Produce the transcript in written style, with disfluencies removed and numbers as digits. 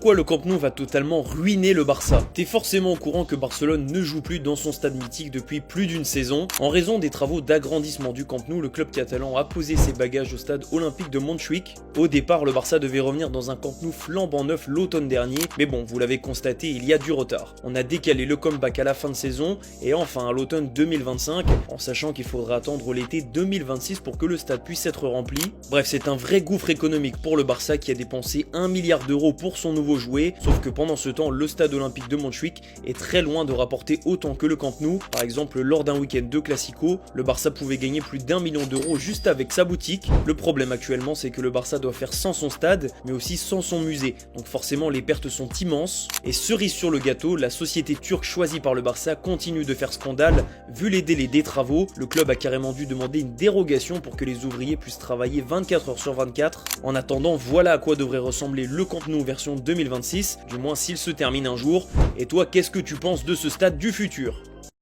pourquoi le Camp Nou va totalement ruiner le Barça. T'es forcément au courant que Barcelone ne joue plus dans son stade mythique depuis plus d'une saison. En raison des travaux d'agrandissement du Camp Nou, le club catalan a posé ses bagages au stade olympique de Montjuïc. Au départ, le Barça devait revenir dans un Camp Nou flambant neuf l'automne dernier, mais bon, vous l'avez constaté, il y a du retard. On a décalé le comeback à la fin de saison et enfin à l'automne 2025, en sachant qu'il faudra attendre l'été 2026 pour que le stade puisse être rempli. Bref, c'est un vrai gouffre économique pour le Barça qui a dépensé 1 milliard d'euros pour son nouveau jouet, sauf que pendant ce temps, le stade olympique de Montjuïc est très loin de rapporter autant que le Camp Nou. Par exemple, lors d'un week-end de Classico, le Barça pouvait gagner plus d'1 million d'euros juste avec sa boutique. Le problème actuellement, c'est que le Barça doit faire sans son stade, mais aussi sans son musée, donc forcément les pertes sont immenses. Et cerise sur le gâteau, la société turque choisie par le Barça continue de faire scandale. Vu les délais des travaux, le club a carrément dû demander une dérogation pour que les ouvriers puissent travailler 24 heures sur 24. En attendant, voilà à quoi devrait ressembler le Camp Nou version 2026, du moins s'il se termine un jour. Et toi, qu'est-ce que tu penses de ce stade du futur ?